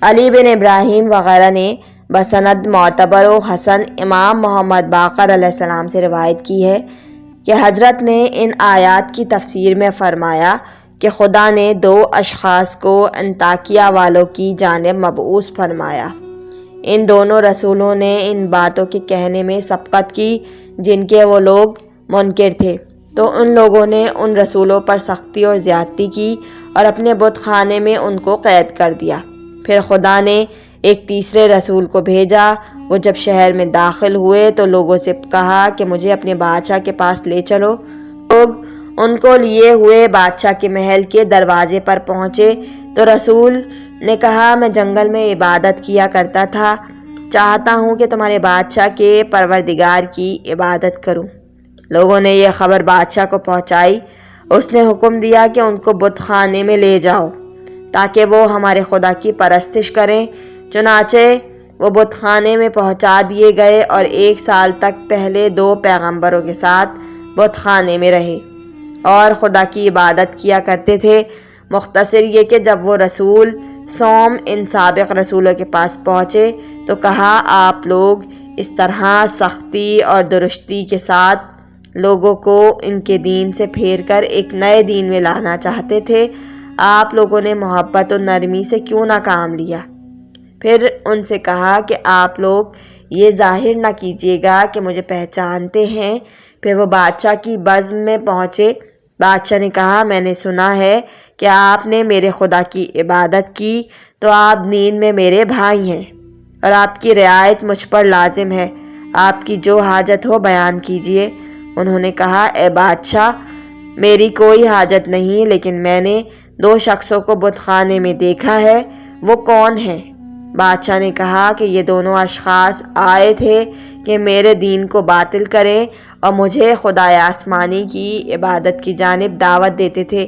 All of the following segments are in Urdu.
علی بن ابراہیم وغیرہ نے بسند معتبر و حسن امام محمد باقر علیہ السلام سے روایت کی ہے کہ حضرت نے ان آیات کی تفسیر میں فرمایا کہ خدا نے 2 اشخاص کو انطاکیہ والوں کی جانب مبعوث فرمایا۔ ان دونوں رسولوں نے ان باتوں کے کہنے میں سبقت کی جن کے وہ لوگ منکر تھے، تو ان لوگوں نے ان رسولوں پر سختی اور زیادتی کی اور اپنے بت خانے میں ان کو قید کر دیا۔ پھر خدا نے ایک تیسرے رسول کو بھیجا۔ وہ جب شہر میں داخل ہوئے تو لوگوں سے کہا کہ مجھے اپنے بادشاہ کے پاس لے چلو۔ لوگ ان کو لیے ہوئے بادشاہ کے محل کے دروازے پر پہنچے تو رسول نے کہا، میں جنگل میں عبادت کیا کرتا تھا، چاہتا ہوں کہ تمہارے بادشاہ کے پروردگار کی عبادت کروں۔ لوگوں نے یہ خبر بادشاہ کو پہنچائی۔ اس نے حکم دیا کہ ان کو بت خانے میں لے جاؤ تاکہ وہ ہمارے خدا کی پرستش کریں۔ چنانچہ وہ بت خانے میں پہنچا دیے گئے اور 1 سال تک پہلے 2 پیغمبروں کے ساتھ بت خانے میں رہے اور خدا کی عبادت کیا کرتے تھے۔ مختصر یہ کہ جب وہ رسول سوم ان سابق رسولوں کے پاس پہنچے تو کہا، آپ لوگ اس طرح سختی اور درستی کے ساتھ لوگوں کو ان کے دین سے پھیر کر ایک نئے دین میں لانا چاہتے تھے، آپ لوگوں نے محبت و نرمی سے کیوں نہ کام لیا؟ پھر ان سے کہا کہ آپ لوگ یہ ظاہر نہ کیجیے گا کہ مجھے پہچانتے ہیں۔ پھر وہ بادشاہ کی بزم میں پہنچے۔ بادشاہ نے کہا، میں نے سنا ہے کہ آپ نے میرے خدا کی عبادت کی، تو آپ دین میں میرے بھائی ہیں اور آپ کی رعایت مجھ پر لازم ہے۔ آپ کی جو حاجت ہو بیان کیجیے۔ انہوں نے کہا، اے بادشاہ، میری کوئی حاجت نہیں، لیکن میں نے 2 شخصوں کو بت خانے میں دیکھا ہے۔ وہ کون ہیں؟ بادشاہ نے کہا کہ یہ دونوں اشخاص آئے تھے کہ میرے دین کو باطل کریں اور مجھے خدائے آسمانی کی عبادت کی جانب دعوت دیتے تھے۔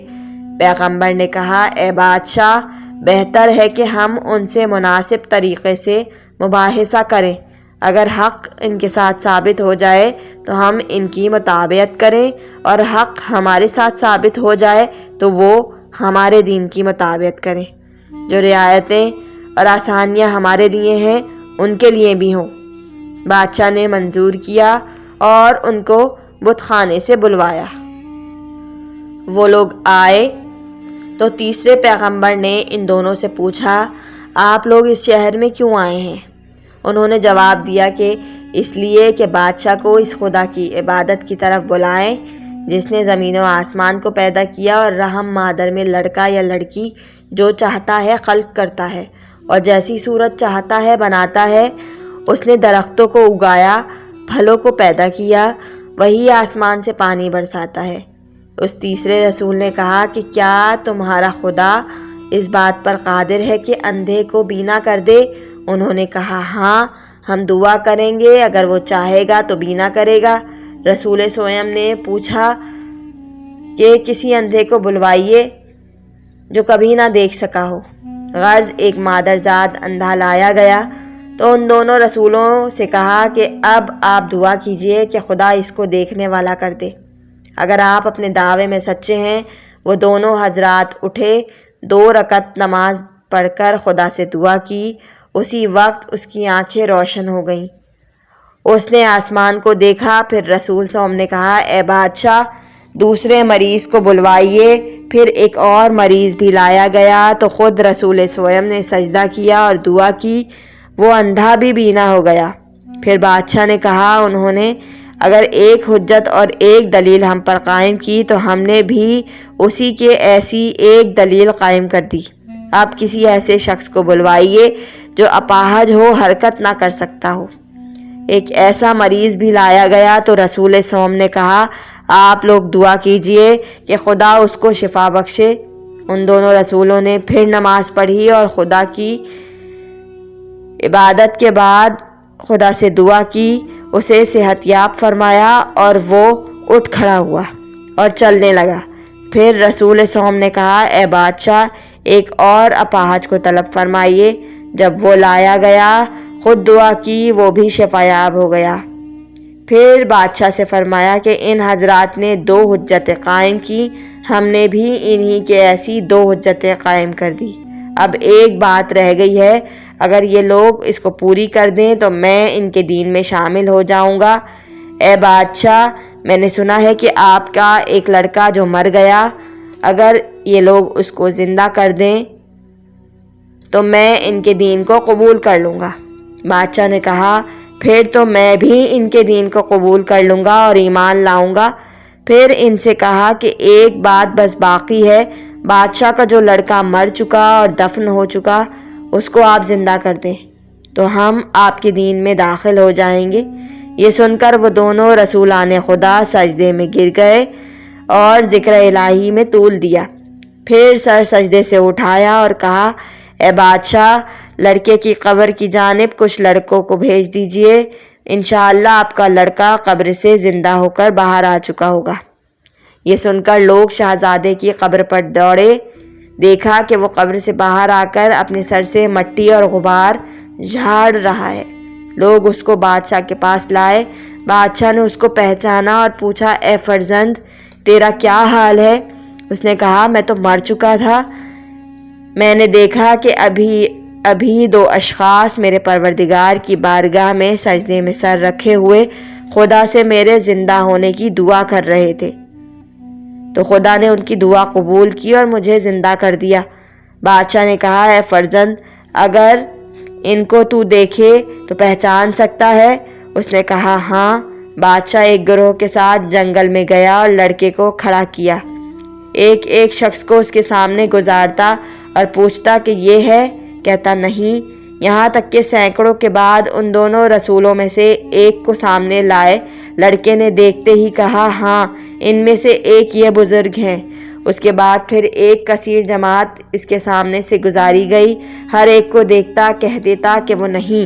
پیغمبر نے کہا، اے بادشاہ، بہتر ہے کہ ہم ان سے مناسب طریقے سے مباحثہ کریں۔ اگر حق ان کے ساتھ ثابت ہو جائے تو ہم ان کی مطابقت کریں، اور حق ہمارے ساتھ ثابت ہو جائے تو وہ ہمارے دین کی مطابقت کریں۔ جو رعایتیں اور آسانیاں ہمارے لیے ہیں ان کے لیے بھی ہوں۔ بادشاہ نے منظور کیا اور ان کو بت خانے سے بلوایا۔ وہ لوگ آئے تو تیسرے پیغمبر نے ان دونوں سے پوچھا، آپ لوگ اس شہر میں کیوں آئے ہیں؟ انہوں نے جواب دیا کہ اس لیے کہ بادشاہ کو اس خدا کی عبادت کی طرف بلائیں جس نے زمین و آسمان کو پیدا کیا اور رحم مادر میں لڑکا یا لڑکی جو چاہتا ہے خلق کرتا ہے اور جیسی صورت چاہتا ہے بناتا ہے۔ اس نے درختوں کو اگایا، پھلوں کو پیدا کیا، وہی آسمان سے پانی برساتا ہے۔ اس تیسرے رسول نے کہا کہ کیا تمہارا خدا اس بات پر قادر ہے کہ اندھے کو بینا کر دے؟ انہوں نے کہا، ہاں، ہم دعا کریں گے، اگر وہ چاہے گا تو بینا کرے گا۔ رسول سوئم نے پوچھا کہ کسی اندھے کو بلوائیے جو کبھی نہ دیکھ سکا ہو۔ غرض ایک مادرزاد اندھا لایا گیا تو ان دونوں رسولوں سے کہا کہ اب آپ دعا کیجئے کہ خدا اس کو دیکھنے والا کر دے۔ اگر آپ اپنے دعوے میں سچے ہیں۔ وہ دونوں حضرات اٹھے، 2 رکعت نماز پڑھ کر خدا سے دعا کی۔ اسی وقت اس کی آنکھیں روشن ہو گئیں۔ اس نے آسمان کو دیکھا۔ پھر رسول صوم نے کہا، اے بادشاہ، دوسرے مریض کو بلوائیے۔ پھر ایک اور مریض بھی لایا گیا تو خود رسول سوئم نے سجدہ کیا اور دعا کی، وہ اندھا بھی بینا ہو گیا۔ پھر بادشاہ نے کہا، انہوں نے اگر ایک حجت اور ایک دلیل ہم پر قائم کی تو ہم نے بھی اسی کے ایسی ایک دلیل قائم کر دی۔ آپ کسی ایسے شخص کو بلوائیے جو اپاہج ہو، حرکت نہ کر سکتا ہو۔ ایک ایسا مریض بھی لایا گیا تو رسول سوم نے کہا، آپ لوگ دعا کیجئے کہ خدا اس کو شفا بخشے۔ ان دونوں رسولوں نے پھر نماز پڑھی اور خدا کی عبادت کے بعد خدا سے دعا کی، اسے صحت یاب فرمایا اور وہ اٹھ کھڑا ہوا اور چلنے لگا۔ پھر رسول سوم نے کہا، اے بادشاہ، ایک اور اپاہج کو طلب فرمائیے۔ جب وہ لایا گیا، خود دعا کی، وہ بھی شفا یاب ہو گیا۔ پھر بادشاہ سے فرمایا کہ ان حضرات نے 2 حجتیں قائم کی، ہم نے بھی انہی کے ایسی 2 حجتیں قائم کر دی۔ اب ایک بات رہ گئی ہے، اگر یہ لوگ اس کو پوری کر دیں تو میں ان کے دین میں شامل ہو جاؤں گا۔ اے بادشاہ، میں نے سنا ہے کہ آپ کا ایک لڑکا جو مر گیا، اگر یہ لوگ اس کو زندہ کر دیں تو میں ان کے دین کو قبول کر لوں گا۔ بادشاہ نے کہا، پھر تو میں بھی ان کے دین کو قبول کر لوں گا اور ایمان لاؤں گا۔ پھر ان سے کہا کہ ایک بات بس باقی ہے، بادشاہ کا جو لڑکا مر چکا اور دفن ہو چکا اس کو آپ زندہ کر دیں تو ہم آپ کے دین میں داخل ہو جائیں گے۔ یہ سن کر وہ دونوں رسولان خدا سجدے میں گر گئے اور ذکر الہی میں طول دیا۔ پھر سر سجدے سے اٹھایا اور کہا، اے بادشاہ، لڑکے کی قبر کی جانب کچھ لڑکوں کو بھیج دیجئے، انشاءاللہ آپ کا لڑکا قبر سے زندہ ہو کر باہر آ چکا ہوگا۔ یہ سن کر لوگ شہزادے کی قبر پر دوڑے، دیکھا کہ وہ قبر سے باہر آ کر اپنے سر سے مٹی اور غبار جھاڑ رہا ہے۔ لوگ اس کو بادشاہ کے پاس لائے۔ بادشاہ نے اس کو پہچانا اور پوچھا، اے فرزند، تیرا کیا حال ہے؟ اس نے کہا، میں تو مر چکا تھا، میں نے دیکھا کہ ابھی دو اشخاص میرے پروردگار کی بارگاہ میں سجدے میں سر رکھے ہوئے خدا سے میرے زندہ ہونے کی دعا کر رہے تھے، تو خدا نے ان کی دعا قبول کی اور مجھے زندہ کر دیا۔ بادشاہ نے کہا، اے فرزند، اگر ان کو تو دیکھے تو پہچان سکتا ہے؟ اس نے کہا، ہاں۔ بادشاہ ایک گروہ کے ساتھ جنگل میں گیا اور لڑکے کو کھڑا کیا، ایک ایک شخص کو اس کے سامنے گزارتا اور پوچھتا کہ یہ ہے؟ کہتا نہیں، یہاں تک کہ سینکڑوں کے بعد ان دونوں رسولوں میں سے ایک کو سامنے لائے۔ لڑکے نے دیکھتے ہی کہا، ہاں، ان میں سے ایک یہ بزرگ ہیں۔ اس کے بعد پھر ایک کثیر جماعت اس کے سامنے سے گزاری گئی، ہر ایک کو دیکھتا کہہ دیتا کہ وہ نہیں،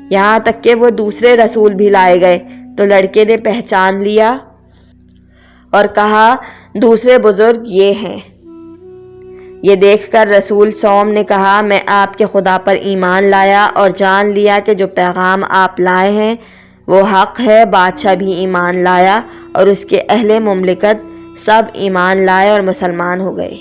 یہاں تک کہ وہ دوسرے رسول بھی لائے گئے تو لڑکے نے پہچان لیا اور کہا، دوسرے بزرگ یہ ہیں۔ یہ دیکھ کر رسول سوم نے کہا، میں آپ کے خدا پر ایمان لایا اور جان لیا کہ جو پیغام آپ لائے ہیں وہ حق ہے۔ بادشاہ بھی ایمان لایا اور اس کے اہل مملکت سب ایمان لائے اور مسلمان ہو گئے۔